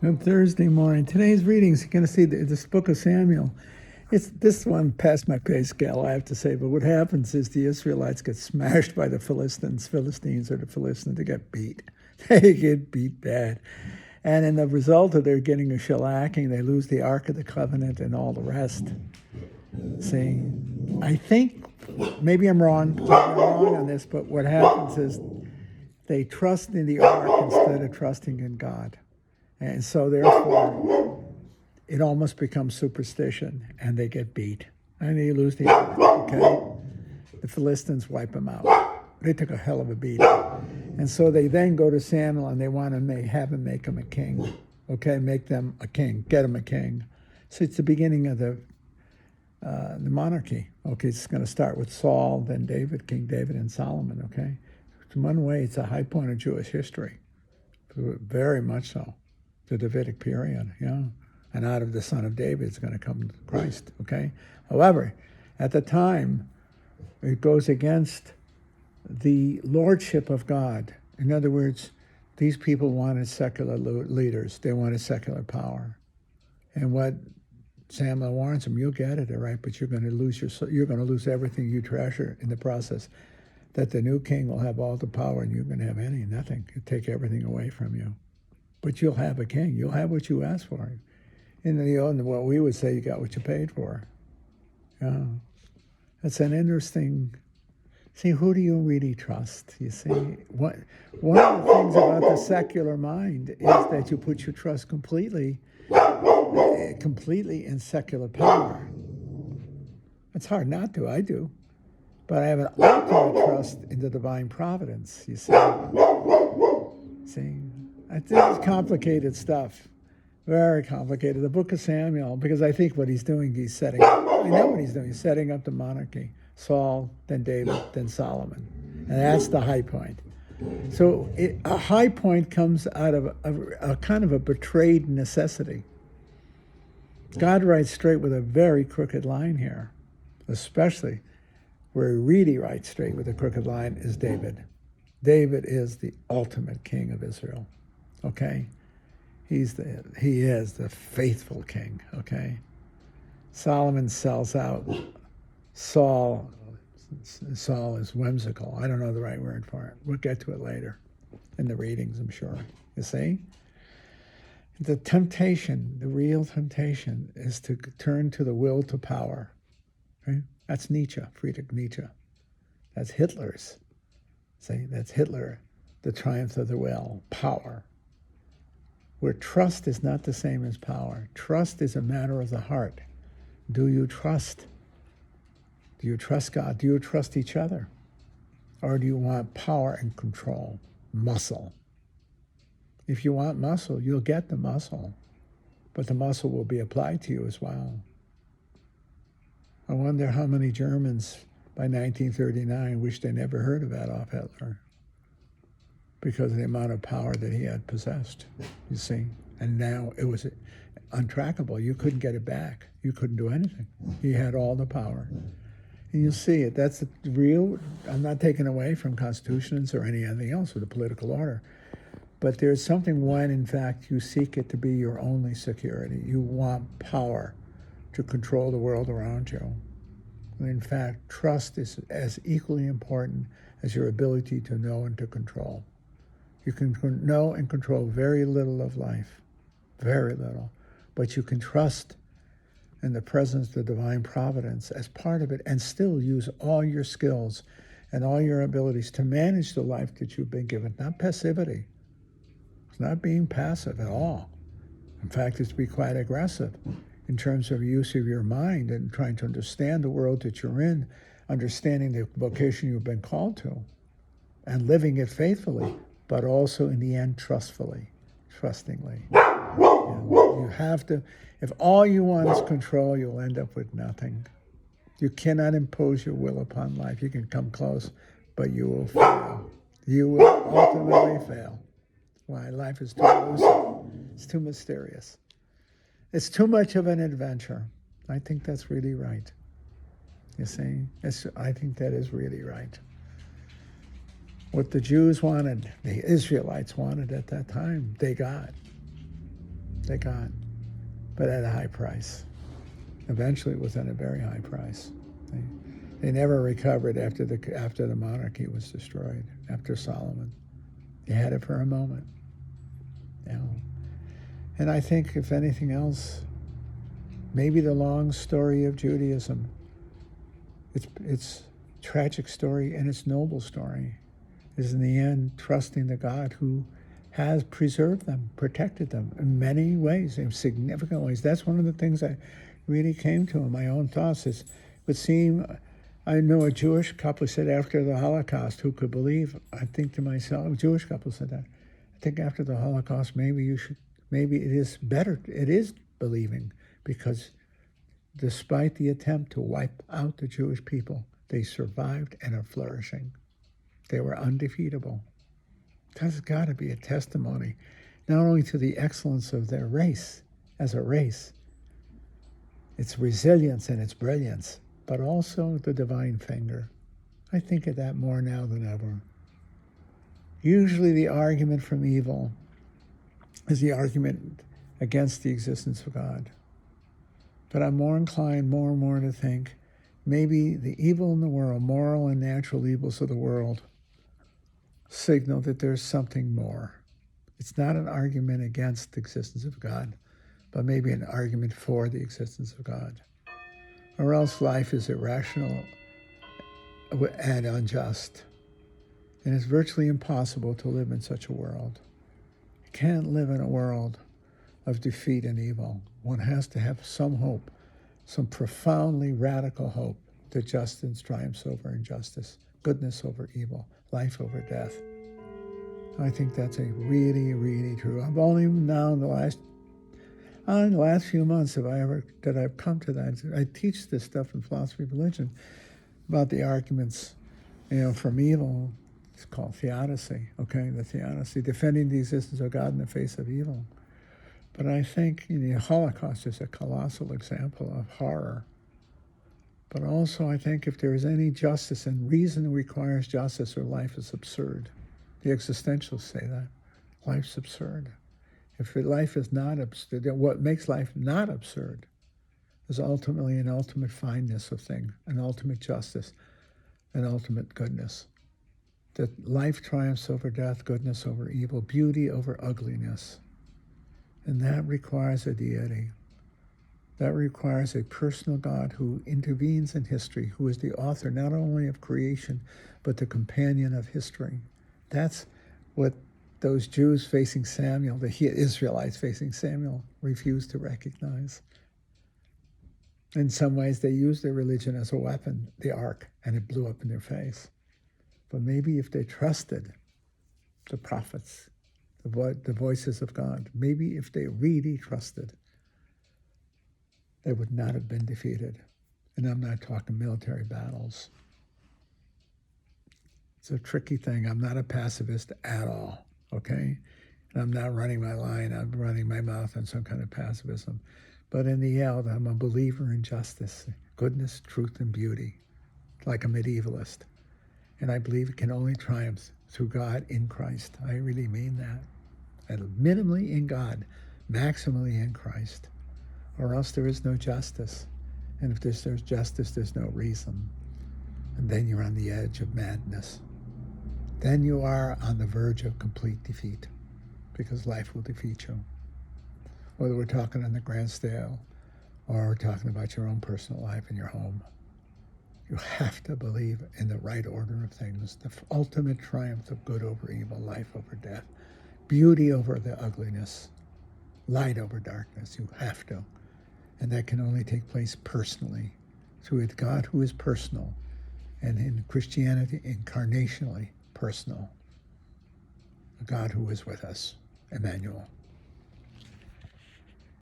On Thursday morning. Today's readings, you're going to see this book of Samuel. It's this one past my pay scale, I have to say. But what happens is the Israelites get smashed by the Philistines. Philistines or the Philistines, they get beat. They get beat bad. And in the result of their getting a shellacking, they lose the Ark of the Covenant and all the rest. See, I think, maybe I'm wrong on this, but what happens is they trust in the Ark instead of trusting in God. And so therefore, it almost becomes superstition, and they get beat. And they lose the Ark, okay? The Philistines wipe them out. They took a hell of a beating. And so they then go to Samuel, and they want to have him make him a king. Okay, make them a king, get him a king. So it's the beginning of the monarchy. Okay, it's going to start with Saul, then David, King David, and Solomon, okay? In one way, it's a high point of Jewish history. Very much so. The Davidic period, yeah. And out of the son of David is going to come Christ, okay? However, at the time, it goes against the lordship of God. In other words, these people wanted secular leaders. They wanted secular power. And what Samuel warns them, you'll get it, all right, but you're going to lose everything you treasure in the process. That the new king will have all the power and you're going to have nothing. He'll take everything away from you. But you'll have a king. You'll have what you asked for. In what we would say, you got what you paid for. Yeah. That's an interesting. See, who do you really trust? You see, one of the things about the secular mind is that you put your trust completely in secular power. It's hard not to. I do. But I have an ultimate trust in the divine providence, you see. See, I think it's complicated stuff. Very complicated. The book of Samuel, because I think what he's doing, I know what he's doing. He's setting up the monarchy. Saul, then David, then Solomon. And that's the high point. So a high point comes out of a kind of a betrayed necessity. God writes straight with a very crooked line here, especially where he really writes straight with a crooked line is David. David is the ultimate king of Israel, okay? He is the faithful king, okay? Solomon sells out. Saul is whimsical. I don't know the right word for it. We'll get to it later in the readings, I'm sure. You see? The temptation, the real temptation, is to turn to the will to power. Okay? That's Nietzsche, Friedrich Nietzsche. That's Hitler's. See, that's Hitler, the triumph of the will, power. Where trust is not the same as power. Trust is a matter of the heart. Do you trust? Do you trust God? Do you trust each other? Or do you want power and control, muscle? If you want muscle, you'll get the muscle, but the muscle will be applied to you as well. I wonder how many Germans by 1939 wished they never heard of Adolf Hitler because of the amount of power that he had possessed, you see. And now it was untrackable. You couldn't get it back. You couldn't do anything. He had all the power. And you'll see it. That's the real, I'm not taking away from constitutions or anything else or the political order. But there's something when, in fact, you seek it to be your only security. You want power to control the world around you. And in fact, trust is as equally important as your ability to know and to control. You can know and control very little of life, very little, but you can trust in the presence of the divine providence as part of it and still use all your skills and all your abilities to manage the life that you've been given, not passivity. It's not being passive at all. In fact, it's to be quite aggressive in terms of use of your mind and trying to understand the world that you're in, understanding the vocation you've been called to, and living it faithfully, but also in the end trustfully, trustingly. You have to, if all you want is control, you'll end up with nothing. You cannot impose your will upon life. You can come close, but you will fail. You will ultimately fail. Why? Life is too elusive. It's too mysterious. It's too much of an adventure. I think that's really right. You see? I think that is really right. What the Jews wanted, the Israelites wanted at that time, they got. They got, but at a high price. Eventually, it was at a very high price. They never recovered after the monarchy was destroyed, after Solomon. They had it for a moment. You know. And I think, if anything else, maybe the long story of Judaism, its tragic story and its noble story, is in the end trusting the God who has preserved them, protected them in many ways, in significant ways. That's one of the things I really came to in my own thoughts. It would seem, I know a Jewish couple said after the Holocaust, who could believe, I think to myself, a Jewish couple said that, I think after the Holocaust, maybe it is better, it is believing, because despite the attempt to wipe out the Jewish people, they survived and are flourishing. They were undefeatable. That's got to be a testimony, not only to the excellence of their race as a race, its resilience and its brilliance, but also the divine finger. I think of that more now than ever. Usually the argument from evil is the argument against the existence of God. But I'm more inclined more and more to think maybe the evil in the world, moral and natural evils of the world, signal that there's something more. It's not an argument against the existence of God, but maybe an argument for the existence of God. Or else life is irrational and unjust. And it's virtually impossible to live in such a world. You can't live in a world of defeat and evil. One has to have some hope, some profoundly radical hope that justice triumphs over injustice, goodness over evil, life over death. I think that's a really, really true. I've only now in the last few months that I've come to that. I teach this stuff in philosophy of religion about the arguments, from evil. It's called theodicy, okay? The theodicy, defending the existence of God in the face of evil. But I think the Holocaust is a colossal example of horror. But also I think if there is any justice, and reason requires justice, or life is absurd. The existentialists say that. Life's absurd. If life is not absurd, what makes life not absurd is ultimately an ultimate fineness of things, an ultimate justice, an ultimate goodness. That life triumphs over death, goodness over evil, beauty over ugliness. And that requires a deity. That requires a personal God who intervenes in history, who is the author not only of creation, but the companion of history. That's what those Jews facing Samuel, the Israelites facing Samuel, refused to recognize. In some ways, they used their religion as a weapon, the ark, and it blew up in their face. But maybe if they trusted the prophets, the voices of God, maybe if they really trusted, they would not have been defeated. And I'm not talking military battles. It's a tricky thing. I'm not a pacifist at all, okay? And I'm not running my line. I'm running my mouth on some kind of pacifism. But in the end, I'm a believer in justice, goodness, truth, and beauty, like a medievalist. And I believe it can only triumph through God in Christ. I really mean that. And minimally in God, maximally in Christ. Or else there is no justice. And if there's justice, there's no reason. And then you're on the edge of madness. Then you are on the verge of complete defeat, because life will defeat you. Whether we're talking on the grand scale or we're talking about your own personal life in your home, you have to believe in the right order of things, the ultimate triumph of good over evil, life over death, beauty over the ugliness, light over darkness. You have to. And that can only take place personally, through a God who is personal, and in Christianity, incarnationally personal. A God who is with us, Emmanuel.